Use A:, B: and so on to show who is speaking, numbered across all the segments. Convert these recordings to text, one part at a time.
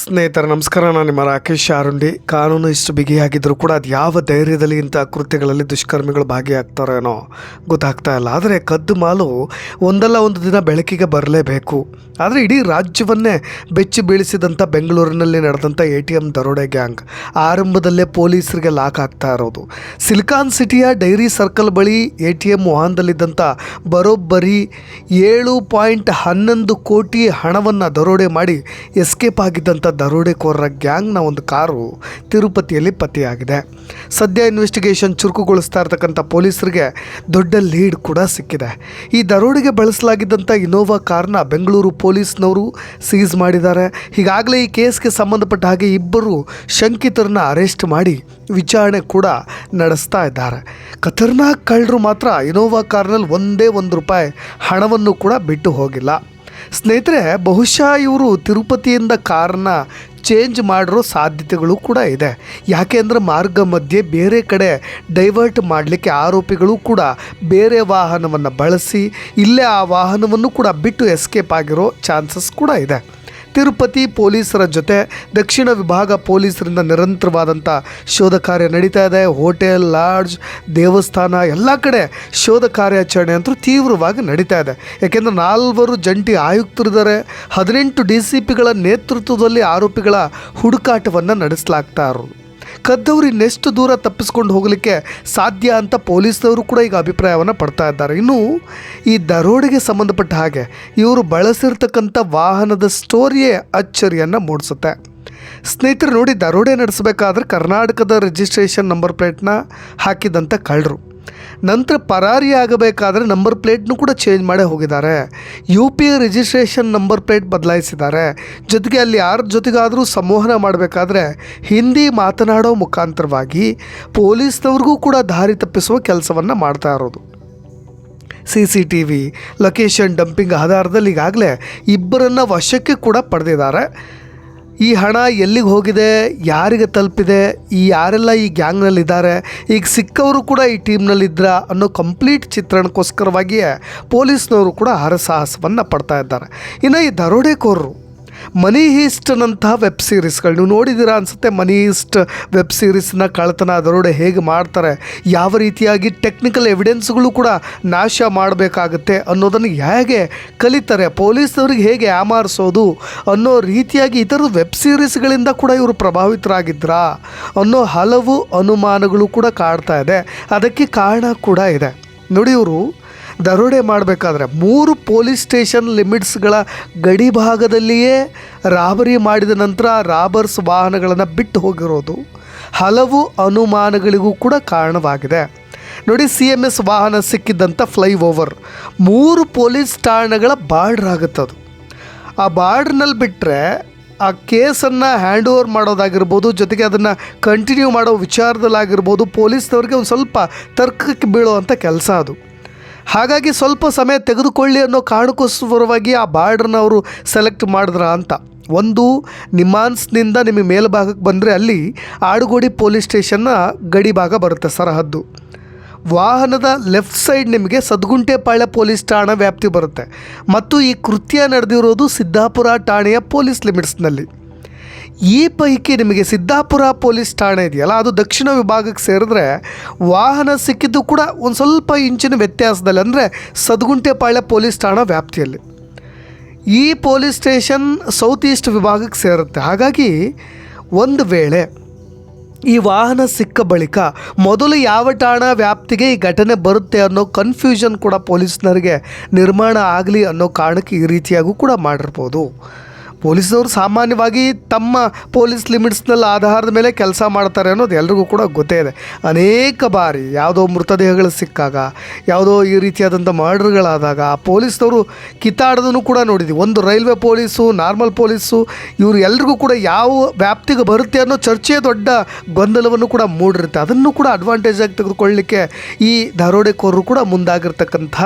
A: ಸ್ನೇಹಿತರ ನಮಸ್ಕಾರ. ನಾನು ನಿಮ್ಮ ರಾಕೇಶ್ ಆರುಂಡಿ. ಕಾನೂನು ಇಷ್ಟು ಬಿಗಿಯಾಗಿದ್ದರೂ ಕೂಡ ಅದು ಯಾವ ಧೈರ್ಯದಲ್ಲಿ ಇಂಥ ಕೃತ್ಯಗಳಲ್ಲಿ ದುಷ್ಕರ್ಮಿಗಳು ಭಾಗಿಯಾಗ್ತಾರೇನೋ ಗೊತ್ತಾಗ್ತಾ ಇಲ್ಲ. ಆದರೆ ಕದ್ದು ಮಾಲು ಒಂದಲ್ಲ ಒಂದು ದಿನ ಬೆಳಕಿಗೆ ಬರಲೇಬೇಕು. ಆದರೆ ಇಡೀ ರಾಜ್ಯವನ್ನೇ ಬೆಚ್ಚಿ ಬೀಳಿಸಿದಂಥ ಬೆಂಗಳೂರಿನಲ್ಲಿ ನಡೆದಂಥ ATM ದರೋಡೆ ಗ್ಯಾಂಗ್ ಆರಂಭದಲ್ಲೇ ಪೊಲೀಸರಿಗೆ ಲಾಕ್ ಆಗ್ತಾ ಇರೋದು. ಸಿಲಿಕಾನ್ ಸಿಟಿಯ ಡೈರಿ ಸರ್ಕಲ್ ಬಳಿ ATM ವಾಹನದಲ್ಲಿದ್ದಂಥ ಬರೋಬ್ಬರಿ 7.11 ಕೋಟಿ ಹಣವನ್ನು ದರೋಡೆ ಮಾಡಿ ಎಸ್ಕೇಪ್ ಆಗಿದ್ದಂಥ ದರೋಡೆಕೋರರ ಗ್ಯಾಂಗ್ನ ಒಂದು ಕಾರು ತಿರುಪತಿಯಲ್ಲಿ ಪತ್ತೆಯಾಗಿದೆ. ಸದ್ಯ ಇನ್ವೆಸ್ಟಿಗೇಷನ್ ಚುರುಕುಗೊಳಿಸ್ತಾ ಇರ್ತಕ್ಕಂಥ ಪೊಲೀಸರಿಗೆ ದೊಡ್ಡ ಲೀಡ್ ಕೂಡ ಸಿಕ್ಕಿದೆ. ಈ ದರೋಡೆಗೆ ಬಳಸಲಾಗಿದ್ದಂಥ ಇನೋವಾ ಕಾರ್ನ ಬೆಂಗಳೂರು ಪೊಲೀಸ್ನವರು ಸೀಸ್ ಮಾಡಿದ್ದಾರೆ. ಹೀಗಾಗಲೇ ಈ ಕೇಸ್ಗೆ ಸಂಬಂಧಪಟ್ಟ ಹಾಗೆ ಇಬ್ಬರು ಶಂಕಿತರನ್ನ ಅರೆಸ್ಟ್ ಮಾಡಿ ವಿಚಾರಣೆ ಕೂಡ ನಡೆಸ್ತಾ ಇದ್ದಾರೆ. ಖತರ್ನಾಕ್ ಕಳ್ಳರು ಮಾತ್ರ ಇನೋವಾ ಕಾರ್ನಲ್ಲಿ ಒಂದೇ ₹1 ಹಣವನ್ನು ಕೂಡ ಬಿಟ್ಟು ಹೋಗಿಲ್ಲ. ಸ್ನೇಹಿತರೆ, ಬಹುಶಃ ಇವರು ತಿರುಪತಿಯಿಂದ ಕಾರನ್ನ ಚೇಂಜ್ ಮಾಡಿರೋ ಸಾಧ್ಯತೆಗಳು ಕೂಡ ಇದೆ. ಯಾಕೆಂದರೆ ಮಾರ್ಗ ಮಧ್ಯೆ ಬೇರೆ ಕಡೆ ಡೈವರ್ಟ್ ಮಾಡಲಿಕ್ಕೆ ಆರೋಪಿಗಳು ಕೂಡ ಬೇರೆ ವಾಹನವನ್ನು ಬಳಸಿ ಇಲ್ಲೇ ಆ ವಾಹನವನ್ನು ಕೂಡ ಬಿಟ್ಟು ಎಸ್ಕೇಪ್ ಆಗಿರೋ ಚಾನ್ಸಸ್ ಕೂಡ ಇದೆ. ತಿರುಪತಿ ಪೊಲೀಸರ ಜೊತೆ ದಕ್ಷಿಣ ವಿಭಾಗ ಪೊಲೀಸರಿಂದ ನಿರಂತರವಾದಂಥ ಶೋಧ ಕಾರ್ಯ ನಡೀತಾ ಇದೆ. ಹೋಟೆಲ್, ಲಾಡ್ಜ್, ದೇವಸ್ಥಾನ ಎಲ್ಲ ಕಡೆ ಶೋಧ ಕಾರ್ಯಾಚರಣೆ ಅಂತೂ ತೀವ್ರವಾಗಿ ನಡೀತಾ ಇದೆ. ಯಾಕೆಂದರೆ 4 ಜಂಟಿ ಆಯುಕ್ತರಿದ್ದಾರೆ. 18 DCPಗಳ ನೇತೃತ್ವದಲ್ಲಿ ಆರೋಪಿಗಳ ಹುಡುಕಾಟವನ್ನು ನಡೆಸಲಾಗ್ತಾ ಇರೋದು. ಕದ್ದವರು ಇನ್ನೆಷ್ಟು ದೂರ ತಪ್ಪಿಸ್ಕೊಂಡು ಹೋಗಲಿಕ್ಕೆ ಸಾಧ್ಯ ಅಂತ ಪೊಲೀಸ್ನವರು ಕೂಡ ಈಗ ಅಭಿಪ್ರಾಯವನ್ನು ಪಡ್ತಾ ಇದ್ದಾರೆ. ಇನ್ನು ಈ ದರೋಡೆಗೆ ಸಂಬಂಧಪಟ್ಟ ಹಾಗೆ ಇವರು ಬಳಸಿರ್ತಕ್ಕಂಥ ವಾಹನದ ಸ್ಟೋರಿಯೇ ಅಚ್ಚರಿಯನ್ನು ಮೂಡಿಸುತ್ತೆ. ಸ್ನೇಹಿತರು ನೋಡಿ, ದರೋಡೆ ನಡೆಸಬೇಕಾದ್ರೆ ಕರ್ನಾಟಕದ ರಿಜಿಸ್ಟ್ರೇಷನ್ ನಂಬರ್ ಪ್ಲೇಟ್ನ ಹಾಕಿದಂಥ ಕಳ್ಳರು ನಂತರ ಪರಾರಿಯಾಗಬೇಕಾದ್ರೆ ನಂಬರ್ ಪ್ಲೇಟ್ನು ಕೂಡ ಚೇಂಜ್ ಮಾಡೇ ಹೋಗಿದ್ದಾರೆ. UP ರಿಜಿಸ್ಟ್ರೇಷನ್ ನಂಬರ್ ಪ್ಲೇಟ್ ಬದಲಾಯಿಸಿದ್ದಾರೆ. ಜೊತೆಗೆ ಅಲ್ಲಿ ಯಾರ ಜೊತೆಗಾದರೂ ಸಂವಹನ ಮಾಡಬೇಕಾದ್ರೆ ಹಿಂದಿ ಮಾತನಾಡೋ ಮುಖಾಂತರವಾಗಿ ಪೊಲೀಸ್ನವ್ರಿಗೂ ಕೂಡ ದಾರಿ ತಪ್ಪಿಸುವ ಕೆಲಸವನ್ನು ಮಾಡ್ತಾ ಇರೋದು. CCTV ಲೊಕೇಶನ್ ಡಂಪಿಂಗ್ ಆಧಾರದಲ್ಲಿ ಈಗಾಗಲೇ ಇಬ್ಬರನ್ನು ವಶಕ್ಕೆ ಕೂಡ ಪಡೆದಿದ್ದಾರೆ. ಈ ಹಣ ಎಲ್ಲಿಗೆ ಹೋಗಿದೆ, ಯಾರಿಗೆ ತಲುಪಿದೆ, ಯಾರೆಲ್ಲ ಈ ಗ್ಯಾಂಗ್ನಲ್ಲಿದ್ದಾರೆ, ಈಗ ಸಿಕ್ಕವರು ಕೂಡ ಈ ಟೀಮ್ನಲ್ಲಿದ್ದರ ಅನ್ನೋ ಕಂಪ್ಲೀಟ್ ಚಿತ್ರಣಕ್ಕೋಸ್ಕರವಾಗಿಯೇ ಪೊಲೀಸ್ನವರು ಕೂಡ ಹರಸಾಹಸವನ್ನು ಪಡ್ತಾ ಇದ್ದಾರೆ. ಇನ್ನು ಈ ದರೋಡೆಕೋರರು ಮನಿ ಹೀಸ್ಟ್ನಂತಹ ವೆಬ್ ಸೀರೀಸ್ಗಳು ನೀವು ನೋಡಿದ್ದೀರಾ ಅನಿಸುತ್ತೆ. ಮನಿ ಹೀಸ್ಟ್ ವೆಬ್ ಸೀರೀಸ್ನ ಕಳ್ಳತನ ದರೋಡೆ ಹೇಗೆ ಮಾಡ್ತಾರೆ, ಯಾವ ರೀತಿಯಾಗಿ ಟೆಕ್ನಿಕಲ್ ಎವಿಡೆನ್ಸ್ಗಳು ಕೂಡ ನಾಶ ಮಾಡಬೇಕಾಗುತ್ತೆ ಅನ್ನೋದನ್ನು ಹೇಗೆ ಕಲಿತಾರೆ, ಪೊಲೀಸ್ನವ್ರಿಗೆ ಹೇಗೆ ಯಾಮಾರಿಸೋದು ಅನ್ನೋ ರೀತಿಯಾಗಿ ಈ ಥರದ ವೆಬ್ ಸೀರೀಸ್ಗಳಿಂದ ಕೂಡ ಇವರು ಪ್ರಭಾವಿತರಾಗಿದ್ರಾ ಅನ್ನೋ ಹಲವು ಅನುಮಾನಗಳು ಕೂಡ ಕಾಡ್ತಾ ಇದೆ. ಅದಕ್ಕೆ ಕಾರಣ ಕೂಡ ಇದೆ ನೋಡಿ. ಇವರು ದರೋಡೆ ಮಾಡಬೇಕಾದ್ರೆ 3 ಪೊಲೀಸ್ ಸ್ಟೇಷನ್ ಲಿಮಿಟ್ಸ್ಗಳ ಗಡಿ ಭಾಗದಲ್ಲಿಯೇ ರಾಬರಿ ಮಾಡಿದ ನಂತರ ರಾಬರ್ಸ್ ವಾಹನಗಳನ್ನು ಬಿಟ್ಟು ಹೋಗಿರೋದು ಹಲವು ಅನುಮಾನಗಳಿಗೂ ಕೂಡ ಕಾರಣವಾಗಿದೆ. ನೋಡಿ, CMS ವಾಹನ ಸಿಕ್ಕಿದ್ದಂಥ ಫ್ಲೈಓವರ್ 3 ಪೊಲೀಸ್ ಠಾಣೆಗಳ ಬಾರ್ಡ್ರ್ ಆಗುತ್ತದು. ಆ ಬಾರ್ಡ್ರ್ನಲ್ಲಿ ಬಿಟ್ಟರೆ ಆ ಕೇಸನ್ನು ಹ್ಯಾಂಡ್ ಓವರ್ ಮಾಡೋದಾಗಿರ್ಬೋದು, ಜೊತೆಗೆ ಅದನ್ನು ಕಂಟಿನ್ಯೂ ಮಾಡೋ ವಿಚಾರದಲ್ಲಾಗಿರ್ಬೋದು ಪೊಲೀಸ್ನವ್ರಿಗೆ ಒಂದು ಸ್ವಲ್ಪ ತರ್ಕಕ್ಕೆ ಬೀಳುವಂಥ ಕೆಲಸ ಅದು. ಹಾಗಾಗಿ ಸ್ವಲ್ಪ ಸಮಯ ತೆಗೆದುಕೊಳ್ಳಿ ಅನ್ನೋ ಕಾರಣಕ್ಕೋಸ್ಕರವಾಗಿ ಆ ಬಾರ್ಡ್ರನ್ನ ಅವರು ಸೆಲೆಕ್ಟ್ ಮಾಡಿದ್ರ ಅಂತ. ಒಂದು ನಿಮಾನ್ಸ್ನಿಂದ ನಿಮಗೆ ಮೇಲ್ಭಾಗಕ್ಕೆ ಬಂದರೆ ಅಲ್ಲಿ ಆಡುಗೋಡಿ ಪೊಲೀಸ್ ಸ್ಟೇಷನ್ನ ಗಡಿ ಭಾಗ ಬರುತ್ತೆ, ಸರಹದ್ದು. ವಾಹನದ ಲೆಫ್ಟ್ ಸೈಡ್ ನಿಮಗೆ ಸದ್ಗುಂಟೆಪಾಳ್ಯ ಪೊಲೀಸ್ ಠಾಣಾ ವ್ಯಾಪ್ತಿ ಬರುತ್ತೆ. ಮತ್ತು ಈ ಕೃತ್ಯ ನಡೆದಿರೋದು ಸಿದ್ದಾಪುರ ಠಾಣೆಯ ಪೊಲೀಸ್ ಲಿಮಿಟ್ಸ್ನಲ್ಲಿ. ಈ ಪೈಕಿ ನಿಮಗೆ ಸಿದ್ದಾಪುರ ಪೊಲೀಸ್ ಠಾಣೆ ಇದೆಯಲ್ಲ, ಅದು ದಕ್ಷಿಣ ವಿಭಾಗಕ್ಕೆ ಸೇರಿದ್ರೆ ವಾಹನ ಸಿಕ್ಕಿದ್ದು ಕೂಡ ಒಂದು ಸ್ವಲ್ಪ ಇಂಚಿನ ವ್ಯತ್ಯಾಸದಲ್ಲಿ, ಅಂದರೆ ಸದ್ಗುಂಟೆಪಾಳ್ಯ ಪೊಲೀಸ್ ಠಾಣಾ ವ್ಯಾಪ್ತಿಯಲ್ಲಿ. ಈ ಪೊಲೀಸ್ ಸ್ಟೇಷನ್ ಸೌತ್ ಈಸ್ಟ್ ವಿಭಾಗಕ್ಕೆ ಸೇರುತ್ತೆ. ಹಾಗಾಗಿ ಒಂದು ವೇಳೆ ಈ ವಾಹನ ಸಿಕ್ಕ ಬಳಿಕ ಮೊದಲು ಯಾವ ಠಾಣಾ ವ್ಯಾಪ್ತಿಗೆ ಈ ಘಟನೆ ಬರುತ್ತೆ ಅನ್ನೋ ಕನ್ಫ್ಯೂಷನ್ ಕೂಡ ಪೊಲೀಸ್ನರಿಗೆ ನಿರ್ಮಾಣ ಆಗಲಿ ಅನ್ನೋ ಕಾರಣಕ್ಕೆ ಈ ರೀತಿಯಾಗೂ ಕೂಡ ಮಾಡಿರ್ಬೋದು. ಪೊಲೀಸ್ನವರು ಸಾಮಾನ್ಯವಾಗಿ ತಮ್ಮ ಪೊಲೀಸ್ ಲಿಮಿಟ್ಸ್ನಲ್ಲಿ ಆಧಾರದ ಮೇಲೆ ಕೆಲಸ ಮಾಡ್ತಾರೆ ಅನ್ನೋದು ಎಲ್ರಿಗೂ ಕೂಡ ಗೊತ್ತೇ ಇದೆ. ಅನೇಕ ಬಾರಿ ಯಾವುದೋ ಮೃತದೇಹಗಳು ಸಿಕ್ಕಾಗ, ಯಾವುದೋ ಈ ರೀತಿಯಾದಂಥ ಮರ್ಡರ್ಗಳಾದಾಗ ಪೊಲೀಸ್ನವರು ಕಿತ್ತಾಡೋದನ್ನು ಕೂಡ ನೋಡಿದ್ದೀವಿ. ಒಂದು ರೈಲ್ವೆ ಪೊಲೀಸು, ನಾರ್ಮಲ್ ಪೊಲೀಸು, ಇವರು ಎಲ್ರಿಗೂ ಕೂಡ ಯಾವ ವ್ಯಾಪ್ತಿಗೆ ಬರುತ್ತೆ ಅನ್ನೋ ಚರ್ಚೆ ದೊಡ್ಡ ಗೊಂದಲವನ್ನು ಕೂಡ ಮೂಡಿರುತ್ತೆ. ಅದನ್ನು ಕೂಡ ಅಡ್ವಾಂಟೇಜಾಗಿ ತೆಗೆದುಕೊಳ್ಳಲಿಕ್ಕೆ ಈ ದರೋಡೆಕೋರರು ಕೂಡ ಮುಂದಾಗಿರ್ತಕ್ಕಂಥ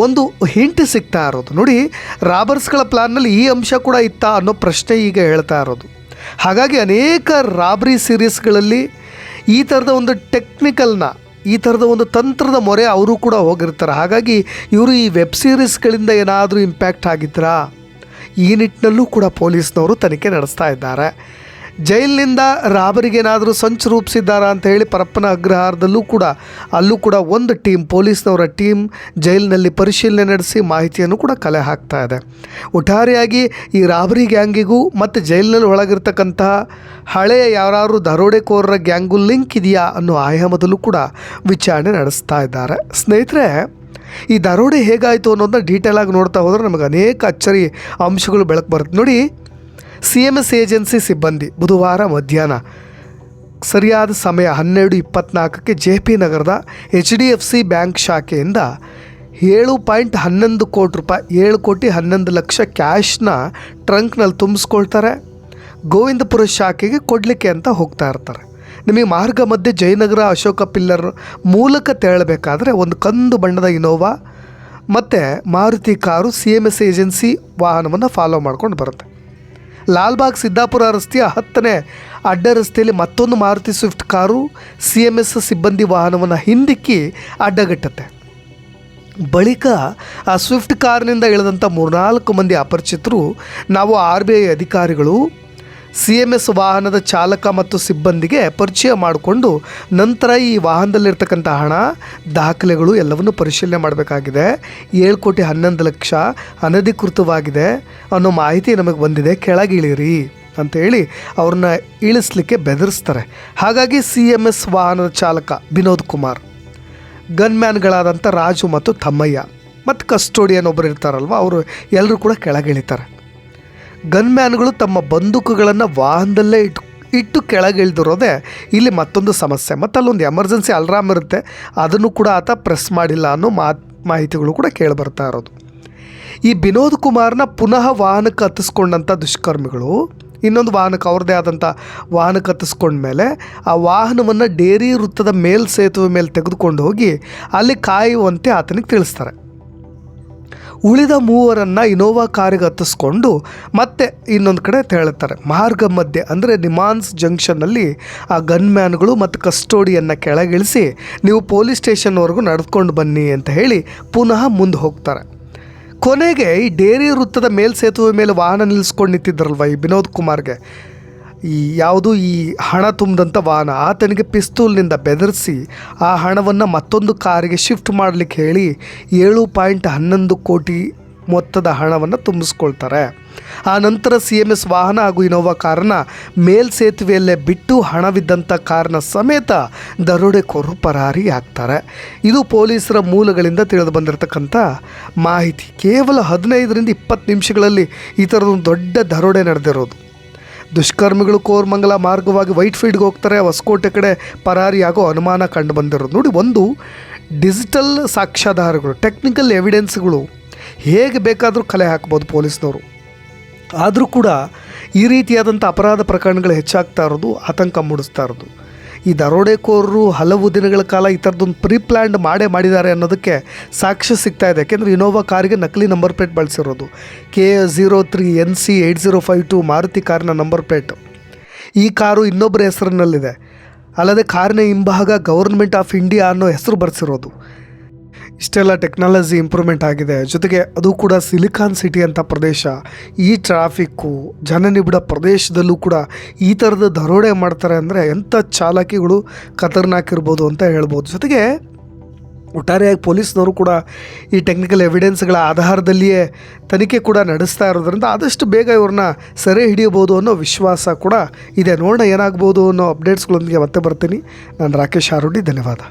A: ಒಂದು ಹಿಂಟ್ ಸಿಗ್ತಾ ಇರೋದು. ನೋಡಿ, ರಾಬರ್ಸ್ಗಳ ಪ್ಲಾನ್ನಲ್ಲಿ ಈ ಅಂಶ ಕೂಡ ಇತ್ತಾ ಅನ್ನೋ ಪ್ರಶ್ನೆ ಈಗ ಹೇಳ್ತಾ ಇರೋದು. ಹಾಗಾಗಿ ಅನೇಕ ರಾಬರಿ ಸೀರೀಸ್ಗಳಲ್ಲಿ ಈ ಥರದ ಒಂದು ಟೆಕ್ನಿಕಲ್ನ, ಈ ಥರದ ಒಂದು ತಂತ್ರದ ಮೊರೆ ಅವರು ಕೂಡ ಹೋಗಿರ್ತಾರೆ. ಹಾಗಾಗಿ ಇವರು ಈ ವೆಬ್ ಸೀರೀಸ್ಗಳಿಂದ ಏನಾದರೂ ಇಂಪ್ಯಾಕ್ಟ್ ಆಗಿದ್ರಾ, ಈ ನಿಟ್ಟಿನಲ್ಲೂ ಕೂಡ ಪೊಲೀಸ್ನವರು ತನಿಖೆ ನಡೆಸ್ತಾ ಇದ್ದಾರೆ. ಜೈಲಿನಿಂದ ರಾಬರಿಗೇನಾದರೂ ಸಂಚು ರೂಪಿಸಿದ್ದಾರಾ ಅಂತ ಹೇಳಿ ಪರಪ್ಪನ ಅಗ್ರಹಾರದಲ್ಲೂ ಕೂಡ ಅಲ್ಲೂ ಕೂಡ ಒಂದು ಟೀಮ್, ಪೊಲೀಸ್ನವರ ಟೀಮ್ ಜೈಲಿನಲ್ಲಿ ಪರಿಶೀಲನೆ ನಡೆಸಿ ಮಾಹಿತಿಯನ್ನು ಕೂಡ ಕಲೆ ಹಾಕ್ತಾ ಇದೆ. ಒಟ್ಟಾರೆಯಾಗಿ ಈ ರಾಬರಿ ಗ್ಯಾಂಗಿಗೂ ಮತ್ತು ಜೈಲಿನಲ್ಲಿ ಒಳಗಿರ್ತಕ್ಕಂತಹ ಹಳೆಯ ಯಾರು ದರೋಡೆಕೋರರ ಗ್ಯಾಂಗು ಲಿಂಕ್ ಇದೆಯಾ ಅನ್ನೋ ಆಯಾಮದಲ್ಲೂ ಕೂಡ ವಿಚಾರಣೆ ನಡೆಸ್ತಾ ಇದ್ದಾರೆ. ಸ್ನೇಹಿತರೆ, ಈ ದರೋಡೆ ಹೇಗಾಯಿತು ಅನ್ನೋದನ್ನ ಡೀಟೇಲಾಗಿ ನೋಡ್ತಾ ಹೋದರೆ ನಮಗೆ ಅನೇಕ ಅಚ್ಚರಿ ಅಂಶಗಳು ಬೆಳಕು ಬರುತ್ತೆ. ನೋಡಿ, CMS ಏಜೆನ್ಸಿ ಸಿಬ್ಬಂದಿ ಬುಧವಾರ ಮಧ್ಯಾಹ್ನ ಸರಿಯಾದ ಸಮಯ 12:24ಕ್ಕೆ JP ನಗರದ HDFC ಬ್ಯಾಂಕ್ ಶಾಖೆಯಿಂದ 7.11 ಕೋಟಿ ರೂಪಾಯಿ 7,11,00,000 ಕ್ಯಾಶ್ನ ಟ್ರಂಕ್ನಲ್ಲಿ ತುಂಬಿಸ್ಕೊಳ್ತಾರೆ. ಗೋವಿಂದಪುರ ಶಾಖೆಗೆ ಕೊಡಲಿಕ್ಕೆ ಅಂತ ಹೋಗ್ತಾ ಇರ್ತಾರೆ. ನಿಮಗೆ ಮಾರ್ಗ ಮಧ್ಯೆ ಜಯನಗರ ಅಶೋಕ ಪಿಲ್ಲರ್ ಮೂಲಕ ತೆರಳಬೇಕಾದ್ರೆ ಒಂದು ಕಂದು ಬಣ್ಣದ ಇನೋವಾ ಮತ್ತು ಮಾರುತಿ ಕಾರು CMS ಏಜೆನ್ಸಿ ವಾಹನವನ್ನು ಫಾಲೋ ಮಾಡ್ಕೊಂಡು ಬರುತ್ತೆ. ಲಾಲ್ಬಾಗ್ ಸಿದ್ದಾಪುರ ರಸ್ತೆಯ 10ನೇ ಅಡ್ಡ ರಸ್ತೆಯಲ್ಲಿ ಮತ್ತೊಂದು ಮಾರುತಿ ಸ್ವಿಫ್ಟ್ ಕಾರು CMS ಸಿಬ್ಬಂದಿ ವಾಹನವನ್ನು ಹಿಂದಿಕ್ಕಿ ಅಡ್ಡಗಟ್ಟುತ್ತೆ. ಬಳಿಕ ಆ ಸ್ವಿಫ್ಟ್ ಕಾರಿನಿಂದ ಇಳಿದಂಥ 3-4 ಮಂದಿ ಅಪರಿಚಿತರು ನಾವು RBI ಅಧಿಕಾರಿಗಳು CMS ವಾಹನದ ಚಾಲಕ ಮತ್ತು ಸಿಬ್ಬಂದಿಗೆ ಪರಿಚಯ ಮಾಡಿಕೊಂಡು ನಂತರ ಈ ವಾಹನದಲ್ಲಿರ್ತಕ್ಕಂಥ ಹಣ, ದಾಖಲೆಗಳು ಎಲ್ಲವನ್ನು ಪರಿಶೀಲನೆ ಮಾಡಬೇಕಾಗಿದೆ. 7,11,00,000 ಅನಧಿಕೃತವಾಗಿದೆ ಅನ್ನೋ ಮಾಹಿತಿ ನಮಗೆ ಬಂದಿದೆ, ಕೆಳಗಿಳಿರಿ ಅಂತೇಳಿ ಅವ್ರನ್ನ ಇಳಿಸ್ಲಿಕ್ಕೆ ಬೆದರಿಸ್ತಾರೆ. ಹಾಗಾಗಿ CMS ವಾಹನದ ಚಾಲಕ ವಿನೋದ್ ಕುಮಾರ್, ಗನ್ಮ್ಯಾನ್ಗಳಾದಂಥ ರಾಜು ಮತ್ತು ತಮ್ಮಯ್ಯ ಮತ್ತು ಕಸ್ಟೋಡಿಯನ್ ಒಬ್ಬರು ಇರ್ತಾರಲ್ವ, ಅವರು ಎಲ್ಲರೂ ಕೂಡ ಕೆಳಗಿಳಿತಾರೆ. ಗನ್ಮ್ಯಾನ್ಗಳು ತಮ್ಮ ಬಂದೂಕುಗಳನ್ನು ವಾಹನದಲ್ಲೇ ಇಟ್ಟು ಕೆಳಗಿಳಿದಿರೋದೇ ಇಲ್ಲಿ ಮತ್ತೊಂದು ಸಮಸ್ಯೆ. ಮತ್ತು ಅಲ್ಲೊಂದು ಎಮರ್ಜೆನ್ಸಿ ಅಲ್ರಾಮ್ ಇರುತ್ತೆ, ಅದನ್ನು ಕೂಡ ಆತ ಪ್ರೆಸ್ ಮಾಡಿಲ್ಲ ಅನ್ನೋ ಮಾಹಿತಿಗಳು ಕೂಡ ಕೇಳಿಬರ್ತಾ ಇರೋದು. ಈ ವಿನೋದ್ ಕುಮಾರ್ನ ಪುನಃ ವಾಹನಕ್ಕೆ ಹತ್ತಿಸ್ಕೊಂಡಂಥ ದುಷ್ಕರ್ಮಿಗಳು ಇನ್ನೊಂದು ವಾಹನಕ್ಕೆ ಅವ್ರದ್ದೇ ಆದಂಥ ವಾಹನಕ್ಕೆ ಹತ್ತಿಸ್ಕೊಂಡ್ಮೇಲೆ ಆ ವಾಹನವನ್ನು ಡೇರಿ ವೃತ್ತದ ಮೇಲ್ಸೇತುವೆ ಮೇಲೆ ತೆಗೆದುಕೊಂಡು ಹೋಗಿ ಅಲ್ಲಿ ಕಾಯುವಂತೆ ಆತನಿಗೆ ತಿಳಿಸ್ತಾರೆ. ಉಳಿದ ಮೂವರನ್ನು ಇನೋವಾ ಕಾರಿಗೆ ಹತ್ತಿಸ್ಕೊಂಡು ಮತ್ತೆ ಇನ್ನೊಂದು ಕಡೆ ತೆರಳುತ್ತಾರೆ. ಮಾರ್ಗ ಮಧ್ಯೆ ಅಂದರೆ ನಿಮಾನ್ಸ್ ಜಂಕ್ಷನ್ನಲ್ಲಿ ಆ ಗನ್ಮ್ಯಾನ್ಗಳು ಮತ್ತು ಕಸ್ಟೋಡಿಯನ್ನು ಕೆಳಗಿಳಿಸಿ ನೀವು ಪೊಲೀಸ್ ಸ್ಟೇಷನ್ವರೆಗೂ ನಡೆದುಕೊಂಡು ಬನ್ನಿ ಅಂತ ಹೇಳಿ ಪುನಃ ಮುಂದೆ ಹೋಗ್ತಾರೆ. ಕೊನೆಗೆ ಈ ಡೇರಿ ವೃತ್ತದ ಮೇಲ್ಸೇತುವೆ ಮೇಲೆ ವಾಹನ ನಿಲ್ಲಿಸ್ಕೊಂಡು ನಿಂತಿದ್ದರಲ್ವ ಈ ವಿನೋದ್ ಕುಮಾರ್ಗೆ ಈ ಹಣ ತುಂಬಿದಂಥ ವಾಹನ, ಆತನಿಗೆ ಪಿಸ್ತೂಲ್ನಿಂದ ಬೆದರಿಸಿ ಆ ಹಣವನ್ನು ಮತ್ತೊಂದು ಕಾರಿಗೆ ಶಿಫ್ಟ್ ಮಾಡಲಿಕ್ಕೆ ಹೇಳಿ 7.11 ಕೋಟಿ ಮೊತ್ತದ ಹಣವನ್ನು ತುಂಬಿಸ್ಕೊಳ್ತಾರೆ. ಆ ನಂತರ CMS ವಾಹನ ಹಾಗೂ ಇನೋವಾ ಕಾರನ್ನು ಮೇಲ್ಸೇತುವೆಯಲ್ಲೇ ಬಿಟ್ಟು ಹಣವಿದ್ದಂಥ ಕಾರಣ ಸಮೇತ ದರೋಡೆಕೋರರು ಪರಾರಿ ಆಗ್ತಾರೆ. ಇದು ಪೊಲೀಸರ ಮೂಲಗಳಿಂದ ತಿಳಿದು ಬಂದಿರತಕ್ಕಂಥ ಮಾಹಿತಿ. ಕೇವಲ 15-20 ನಿಮಿಷಗಳಲ್ಲಿ ಈ ಥರದೊಂದು ದೊಡ್ಡ ದರೋಡೆ ನಡೆದಿರೋದು. ದುಷ್ಕರ್ಮಿಗಳು ಕೋರಮಂಗಲ ಮಾರ್ಗವಾಗಿ ವೈಟ್ಫೀಲ್ಡ್ಗೆ ಹೋಗ್ತಾರೆ, ಹೊಸಕೋಟೆ ಕಡೆ ಪರಾರಿಯಾಗೋ ಅನುಮಾನ ಕಂಡು ಬಂದಿರೋದು. ನೋಡಿ, ಒಂದು ಡಿಜಿಟಲ್ ಸಾಕ್ಷ್ಯಾಧಾರಗಳು, ಟೆಕ್ನಿಕಲ್ ಎವಿಡೆನ್ಸ್ಗಳು ಹೇಗೆ ಬೇಕಾದರೂ ಕಲೆ ಹಾಕ್ಬೋದು ಪೊಲೀಸ್ನವರು. ಆದರೂ ಕೂಡ ಈ ರೀತಿಯಾದಂಥ ಅಪರಾಧ ಪ್ರಕರಣಗಳು ಹೆಚ್ಚಾಗ್ತಾ ಇರೋದು ಆತಂಕ ಮೂಡಿಸ್ತಾ ಇರೋದು. ಈ ದರೋಡೆಕೋರರು ಹಲವು ದಿನಗಳ ಕಾಲ ಈ ಥರದೊಂದು ಪ್ರೀಪ್ಲ್ಯಾಂಡ್ ಮಾಡಿದ್ದಾರೆ ಅನ್ನೋದಕ್ಕೆ ಸಾಕ್ಷ್ಯ ಸಿಗ್ತಾ ಇದೆ. ಯಾಕೆಂದರೆ ಇನೋವಾ ಕಾರಿಗೆ ನಕಲಿ ನಂಬರ್ ಪ್ಲೇಟ್ ಬಳಸಿರೋದು. KA03NC 8052 ಮಾರುತಿ ಕಾರಿನ ನಂಬರ್ ಪ್ಲೇಟು. ಈ ಕಾರು ಇನ್ನೊಬ್ಬರ ಹೆಸರಿನಲ್ಲಿದೆ. ಅಲ್ಲದೆ ಕಾರಿನ ಹಿಂಭಾಗ ಗೌರ್ಮೆಂಟ್ ಆಫ್ ಇಂಡಿಯಾ ಅನ್ನೋ ಹೆಸರು ಬರೆಸಿರೋದು. ಇಷ್ಟೆಲ್ಲ ಟೆಕ್ನಾಲಜಿ ಇಂಪ್ರೂವ್ಮೆಂಟ್ ಆಗಿದೆ. ಜೊತೆಗೆ ಅದು ಕೂಡ ಸಿಲಿಕಾನ್ ಸಿಟಿ ಅಂತ ಪ್ರದೇಶ, ಈ ಟ್ರಾಫಿಕ್ಕು ಜನನಿಬಿಡ ಪ್ರದೇಶದಲ್ಲೂ ಕೂಡ ಈ ಥರದ ದರೋಡೆ ಮಾಡ್ತಾರೆ ಅಂದರೆ ಎಂಥ ಚಾಲಾಕಿಗಳು ಖತರ್ನಾಕ್ ಇರ್ಬೋದು ಅಂತ ಹೇಳ್ಬೋದು. ಜೊತೆಗೆ ಒಟ್ಟಾರೆಯಾಗಿ ಪೊಲೀಸ್ನವರು ಕೂಡ ಈ ಟೆಕ್ನಿಕಲ್ ಎವಿಡೆನ್ಸ್ಗಳ ಆಧಾರದಲ್ಲಿಯೇ ತನಿಖೆ ಕೂಡ ನಡೆಸ್ತಾ ಇರೋದ್ರಿಂದ ಆದಷ್ಟು ಬೇಗ ಇವ್ರನ್ನ ಸೆರೆ ಹಿಡಿಯಬಹುದು ಅನ್ನೋ ವಿಶ್ವಾಸ ಕೂಡ ಇದೆ. ನೋಡೋಣ ಏನಾಗ್ಬೋದು ಅನ್ನೋ ಅಪ್ಡೇಟ್ಸ್ಗಳೊಂದಿಗೆ ಮತ್ತೆ ಬರ್ತೀನಿ. ನಾನು ರಾಕೇಶ್ ಆರೋಡಿ, ಧನ್ಯವಾದ.